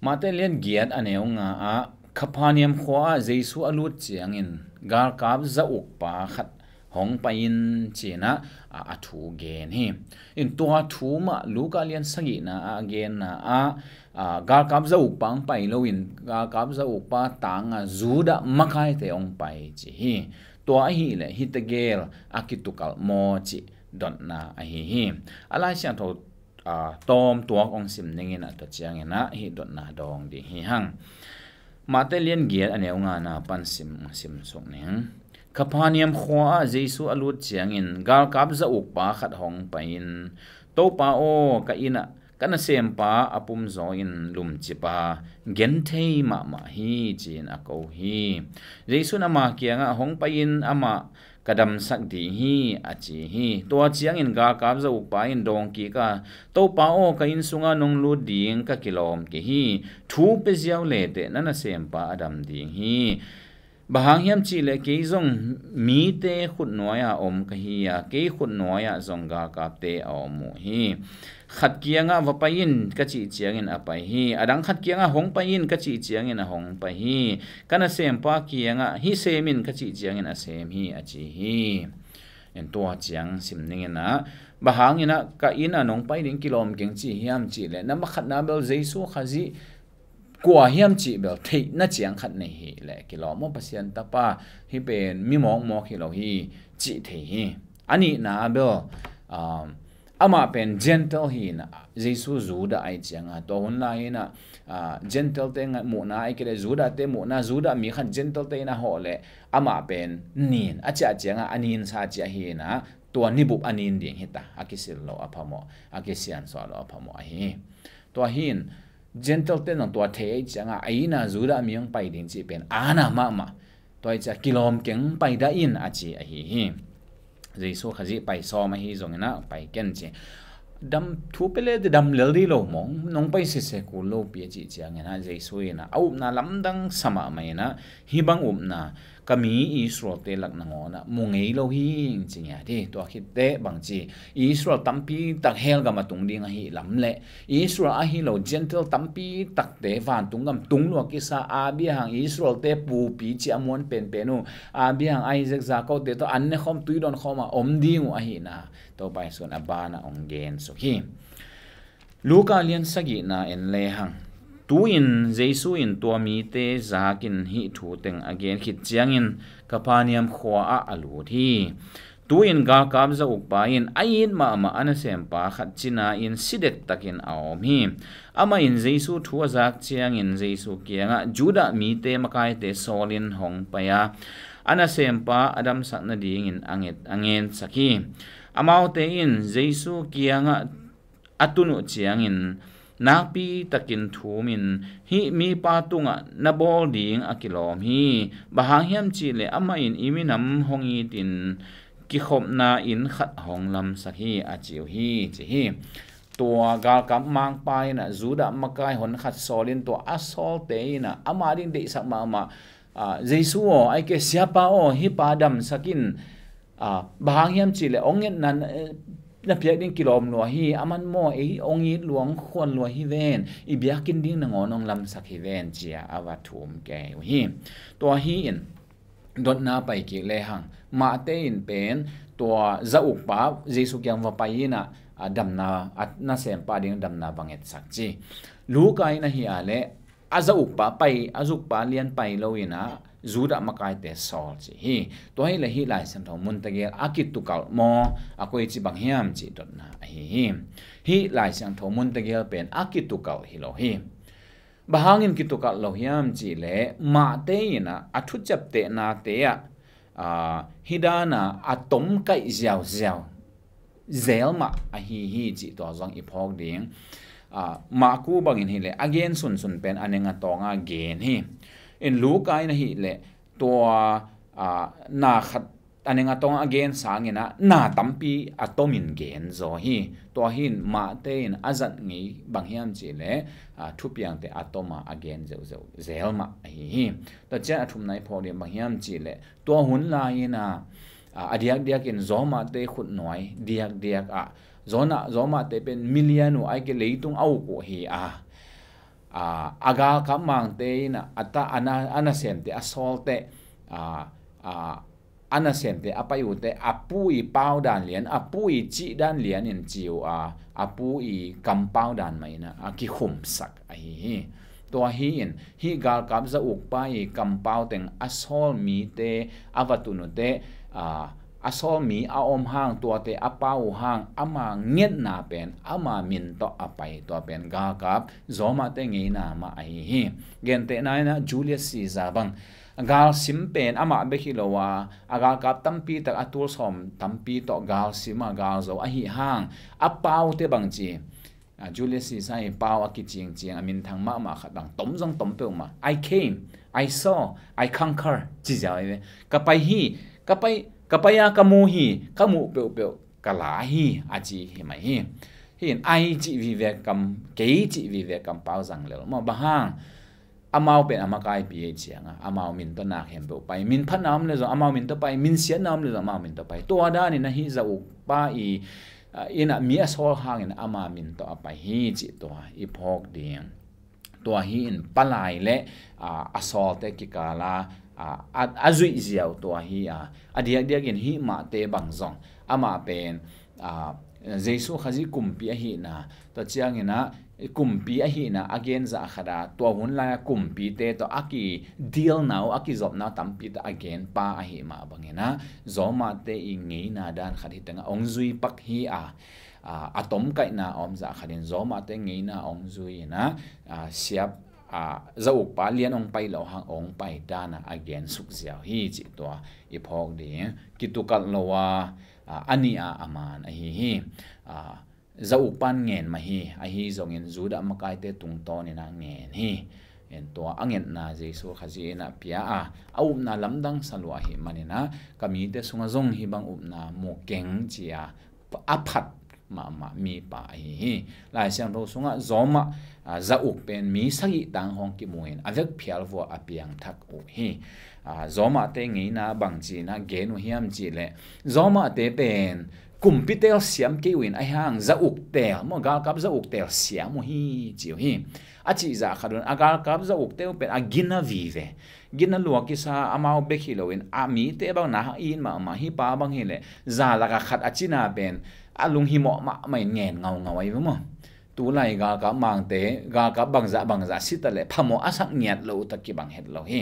mate lian giat aneu nga a khapaniam khwa jesu alut chiangin gar kap za uk pa khat hong pain china a thu gen hi in to thu ma luka lian sagi na again na gar kap za uk pang pai lo in gar kap za uk pa tang a zuda makai te ong pai chi hi to a hi le hitagel akitukal mo chi don na a hi ala siang tho tom tuak ong sim ningin to chiang ina hi don na dong di hi hang mate lian giat aneu nga na pan sim sok ning kapaniam khwa jesu alut chiangin gal kap za uk pa khat hong pain to pa o ka ina kana sem pa apum zo in lum chipa gen thei ma hi chin a ko hi jesu na ma kianga hong pain ama kadam sak di hi achi hi to chiang in ga kap zo pa in dong ki ka to pa o ka in sunga nong lu ding ka kilom ki hi thu pe ziaw le te nana sem pa adam ding hi bahang hiam chi le ke zong mi te khut noya om ka hi ya ke khut noya zong ga kap te om hi khat kianga wa pain ka chi chiang in apai hi adang khat kianga hong pain ka chi chiang in a hong pa hi kana sem pa kianga hi semin ka chi chiang in a sem hi achi hi en to chiang sim ning na bahang ina ka ina nong pai ding kilom keng chi hiam chi le na ma khat na bel jesu khazi kwa hiam chi bel thei na chiang khat nei hi le kilom mo pasian ta pa hi pen mi mong mo khilo hi chi thei hi ani na bel ama pen gentle hi na jesu zuda ai chianga to hun la hi na gentle te nga mu na ai kele zuda te mu na zuda mi khan gentle te na ho le ama pen nin acha chianga anin sa cha hi na to nibup anin ding hita akisil lo aphamo akisian so lo aphamo hi to hin gentle te nang to the chianga aina zuda mi yang pai ding chi pen ana ma to ai cha kilom keng pai da in achi a hi jesu khazi pai so ma hi zong na pai ken chi dam thu pele de dam leldi lo mong nong pai se ku lo pi chi chiang na jesu ina au na lam dang sama mai na hi bang na kami Israel te lak na ngona mungei lo hi chingya de to khit te bang chi Israel tampi tak hel ga matung ding hi lam le Israel a hi lo gentle tampi tak te van tung gam tung lo ki sa a bi hang Israel te pu pi chi amon pen penu a bi hang Isaac Jacob te to an ne khom tui don khoma om ding a hi na to pai son abana ong gen so hi Luka lian sagi na en le hang tu in jesu in to mi te zakin hi thu teng again khit chiang in kapaniam khwa a alu thi tu in ga kam za uk pa in ain ma ana sem pa khat china in sidek takin aom hi ama in jesu thu azak chiang in jesu kianga juda mi te makai te solin hong paya ana sem pa adam sakna ding in angen saki amau te in jesu kianga atunu chiang in nakpi takin thumin hi mi patunga nabol ding akilom hi bahang hiam chi le ama in iminam hongi tin ki khopna in khat honglam sakhi achiu hi chi hi tua gal kam mang pai na zuda makai hon khat solin to asol te na ama ding de sak ma jesu o ai ke siapa o hi padam sakin bahang hiam chi le ongen nan na piak ding kilom lo hi aman mo ongi luang khon lo hi ven I biakin ding na ngonong lam sak hi ven chia awathum ke hi to hi in dot na pai ki le hang ma te in pen to za uk pa jesu kyang wa pai na dam na na sem pa ding dam na banget sak chi lu kai na hi ale aza uk pa pai azuk pa lian pai lo ina zuda makai te sol chi hi to hi le hi lai sam thong mun ta ge akit tu kal mo akoi chi bang hiam chi dot na hi lai sam thong mun ta ge pen akit tu kal hi lo hi bahangin ki tu kal lo hiam chi le ma te ina athu chap te na te ya hidana atom kai ziao ziao zel ma hi chi to zong I phok ding ma ku bangin hi le again sun pen anenga tonga gen hi in lukai na hi le to na khat anenga tong again sangina na tampi atomin gen zo hi to hin ma te in azat ngi banghiam chi le thupiang te atoma again zo zelma hi to cha athum nai phode banghiam chi le to hun la ina adiak in zoma te khut noi diak zona zoma te pen million ai ke leitung au ko hi agal ka mang te na ata ana sem te asol te ana sem te apayu te apui pau dan lian apui chi dan lian in chiu apui kam pau dan mai na ki khum sak a hiตัวฮีอินฮีกาลกับจะอุกไปกำเปาแต่งอัสโซลมีเตอวัตุนุเตอัสโซลมีอาอมห้างตัวเตอเปาห้างอามาเงียดนาเป็นอามามินต่ออไปตัวเป็นกาลกับจอมาเตงเงนามาไอฮีเกนเตนายนะจูเลียสซีซาบังกาลซิมเป็นอามาเบคิโลวากาลกับตั้มปีตักอัตุลสอมตั้มปีต่อกาลซิมากาลโซอหิห้างอเปาเตบังจีJulius Caesar pau akiching ching amin thang ma khatang tom jong tom pe ma I came I saw I conquer chi jaw ve kapaya kamu hi kamu pe kala hi aji hi mai hi hin ai chi vi ve kam ke chi vi ve kam pau jang le ma ba hang amau pen amakai pi chianga amau min to na hem pe pai min phanam le zo amau min to pai min sian nam le zo amau min to pai to da ni na hi za u pa I ina mi asol hangin ama min to apai hi chi to I phok ding to hi in palai le asol te ki kala azui ziaw to hi adia gin hi ma te bang zong ama pen jesu khaji kumpi hi na to chiang ina kumpi hi na again za khada to hun la kumpi te to aki deal now aki job na tampi ta again pa hi ma bangena zoma te ingi na dan khadi tanga ongjui pak hi atom kai na om za khadin zoma te ngi na ongjui na siap zau pa lian ong pai lo hang ong pai dana again suk ziaw hi chi to I phok ding kitukal lowa ani aman hi zau pan ngen ma hi hi zongin zuda makai te tung to ni na ngen hi en to angen na jesu khaji na pia au na lamdang salwa hi manina kami te sunga zong hi bang na mo keng chia aphat ma mi pa hi lai siang ro sunga zoma za uk pen mi sagi tang hong ki muin avek phial vo apiang thak u hi zoma te ngi na bang chi na genu hiam chi le zoma te pen kumpitel siam ke win ai hang za uk tel mo gal kap za uk tel siam mo hi chiu hi achi za khadun agal kap za uk tel pen agina vive gina luwa ki sa amao bekhilowin ami te bang na in ma hi pa bang hi le za la ka khat achina pen alung hi mo ma mai ngen ngau ai mo tu lai gal ka mang te gal ka bang za sitale phamo asak ngiat lo takki bang het lo hi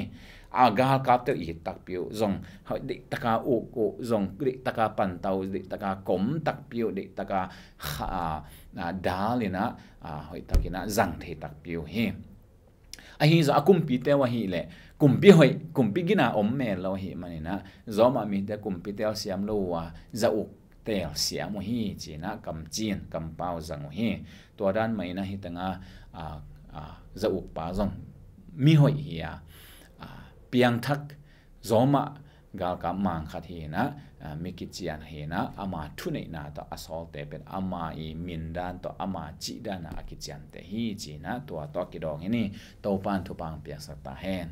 agal kap te I tak piu zong hoi dik taka u zong dik taka pan tau dik taka kom tak piu dik taka dalina hoi takina zang the tak piu hi hi za kumpi te wa hi le kumpi gina om me lo hi manina zoma mi te kumpi te siam lo wa za u tel siam hi china kam chin kam pau zang hi to dan mai na hi tanga za u pa zong mi hoi hi piang thak zoma gal ka mang khat hi na mikichian hi na ama thunei na to asol te pen ama I min dan to ama chi dan akichian te hi chi na to ki dong hi ni to pan thu pang piang sa ta hen